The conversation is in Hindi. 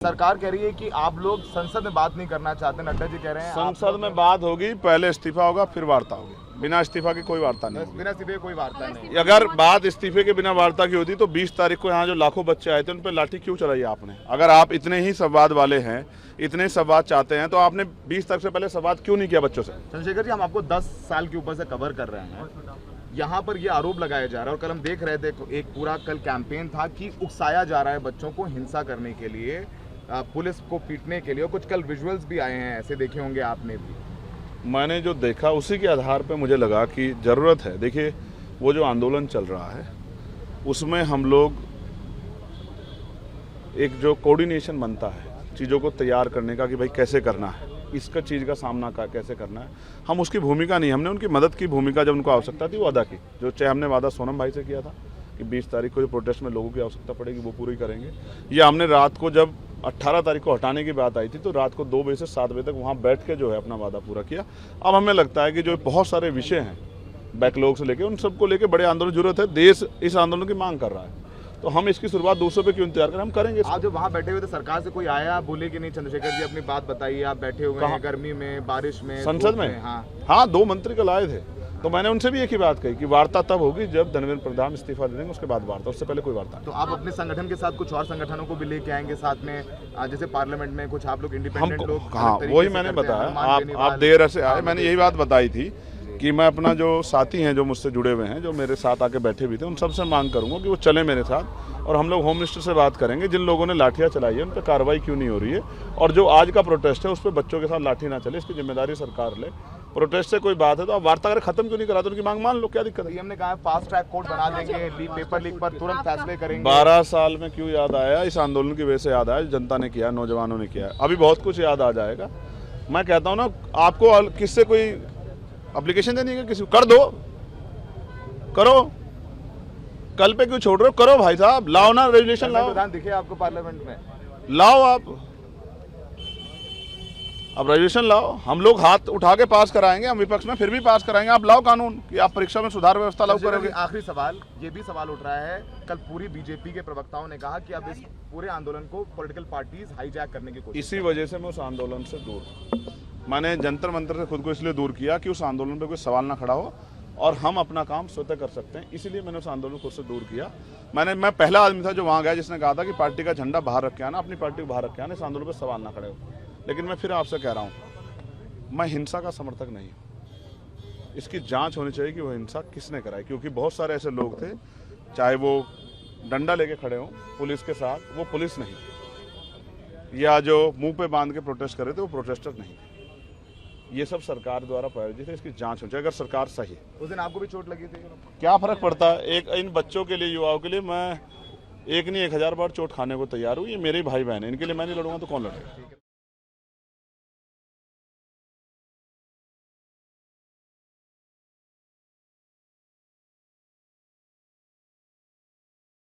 सरकार कह रही है कि आप लोग संसद में बात नहीं करना चाहते। नड्डा जी कह रहे हैं संसद में बात होगी, पहले इस्तीफा होगा फिर वार्ता होगी। बिना इस्तीफा की कोई वार्ता नहीं होगी। बिना इस्तीफे कोई वार्ता नहीं। अगर बात इस्तीफे के बिना वार्ता की होती तो 20 तारीख को यहाँ जो लाखों बच्चे आए थे उन पर लाठी क्यों चलाई आपने? अगर आप इतने ही संवाद वाले हैं, इतने संवाद चाहते हैं, तो आपने 20 तारीख से पहले संवाद क्यों नहीं किया बच्चों से? चंद्रशेखर जी, हम आपको 10 साल के ऊपर से कवर कर रहे हैं। यहाँ पर ये आरोप लगाया जा रहा है और कल हम देख रहे थे एक पूरा कल कैंपेन था कि उकसाया जा रहा है बच्चों को हिंसा करने के लिए, पुलिस को पीटने के लिए। और कुछ कल विजुअल्स भी आए हैं, ऐसे देखे होंगे आपने भी। मैंने जो देखा उसी के आधार पर मुझे लगा कि ज़रूरत है। देखिए, वो जो आंदोलन चल रहा है उसमें हम लोग एक जो कोऑर्डिनेशन बनता है चीज़ों को तैयार करने का कि भाई कैसे करना है, इसका चीज़ का सामना कैसे करना है, हम उसकी भूमिका नहीं, हमने उनकी मदद की भूमिका जब उनको आवश्यकता थी वो अदा की। जो चाहे हमने वादा सोनम भाई से किया था कि 20 तारीख को जो प्रोटेस्ट में लोगों की आवश्यकता पड़ेगी वो पूरी करेंगे। या हमने रात को जब 18 तारीख को हटाने की बात आई थी तो रात को 2 बजे से 7 बजे तक वहाँ बैठ के जो है अपना वादा पूरा किया। अब हमें लगता है कि जो बहुत सारे विषय हैं बैकलॉग से लेके उन सबको लेके बड़े आंदोलन की जरूरत है। देश इस आंदोलन की मांग कर रहा है, तो हम इसकी शुरुआत 200 पे क्यों इंतजार करें, हम करेंगे। आप जब वहाँ बैठे हुए थे सरकार से कोई आया, बोले कि नहीं चंद्रशेखर जी अपनी बात बताइए, आप बैठे हुए हैं गर्मी में, बारिश में, संसद में? हाँ, 2 मंत्री कल आए थे, तो मैंने उनसे भी एक ही बात कही कि वार्ता तब होगी जब धर्मेंद्र प्रधान इस्तीफा दे देंगे, उसके बाद वार्ता, उससे पहले कोई वार्ता नहीं। तो आप अपने संगठन के साथ कुछ और संगठनों को भी लेके आएंगे साथ में, जैसे पार्लियामेंट में कुछ आप लोग इंडिपेंडेंट लोग? हाँ, वही मैंने बताया। आप देर से आए, मैंने यही बात बताई थी कि मैं अपना जो साथी हैं जो मुझसे जुड़े हुए हैं, जो मेरे साथ आके बैठे भी थे, उन सबसे मांग करूंगा कि वो चले मेरे साथ और हम लोग होम मिनिस्टर से बात करेंगे। जिन लोगों ने लाठियां चलाई है उन पर कार्रवाई क्यों नहीं हो रही है, और जो आज का प्रोटेस्ट है उस पर बच्चों के साथ लाठी ना चले, इसकी जिम्मेदारी सरकार ले। प्रोटेस्ट से कोई बात है तो आप वार्ता अगर खत्म क्यों नहीं कराते, उनकी मांग मान लो, क्या दिक्कत है? हमने कहा फास्ट ट्रैक कोर्ट बना देंगे, पेपर लीक पर तुरंत फैसले करेंगे। 12 साल में क्यों याद आया? इस आंदोलन की वजह से याद आया, जनता ने किया, नौजवानों ने किया। अभी बहुत कुछ याद आ जाएगा। मैं कहता हूँ ना, आपको किससे कोई एप्लीकेशन देनी है, किसी कर दो, करो, कल पे क्यों छोड़ रहे हो? करो भाई साहब, लाओ ना रेजुलेशन, लाओ। प्रधान दिखे आपको पार्लियामेंट में? लाओ आप, अब रेजुलेशन लाओ, हम लोग हाथ उठा के पास कराएंगे, हम विपक्ष में फिर भी पास कराएंगे। आप लाओ कानून कि आप परीक्षा में सुधार व्यवस्था लागू करोगे। आखिरी सवाल, ये भी सवाल उठ रहा है, कल पूरी बीजेपी के प्रवक्ताओं ने कहा कि अब इस पूरे आंदोलन को पॉलिटिकल पार्टीज हाईजैक करने की कोशिश। इसी वजह से मैं उस आंदोलन से दूर, मैंने जंतर मंतर से खुद को इसलिए दूर किया कि उस आंदोलन पे कोई सवाल ना खड़ा हो और हम अपना काम स्वतः कर सकते हैं, इसीलिए मैंने उस आंदोलन को खुद से दूर किया। मैं पहला आदमी था जो वहाँ गया जिसने कहा था कि पार्टी का झंडा बाहर रख के आना, अपनी पार्टी को बाहर रख के आना, इस आंदोलन पर सवाल ना खड़े हो। लेकिन मैं फिर आपसे कह रहा हूँ, मैं हिंसा का समर्थक नहीं हूँ। इसकी जाँच होनी चाहिए कि वो हिंसा किसने कराई, क्योंकि बहुत सारे ऐसे लोग थे, चाहे वो डंडा लेके खड़े हों पुलिस के साथ, वो पुलिस नहीं, या जो मुंह पे बांध के प्रोटेस्ट कर रहे थे वो प्रोटेस्टर नहीं। ये सब सरकार द्वारा प्रायोजित है, इसकी जांच हो जाए। अगर सरकार सही है, उस दिन आपको भी चोट लगी थी, क्या फर्क पड़ता है? एक इन बच्चों के लिए, युवाओं के लिए मैं एक नहीं 1000 बार चोट खाने को तैयार हूँ। ये मेरे भाई बहन है, इनके लिए मैं नहीं लड़ूंगा तो कौन लड़ेगा?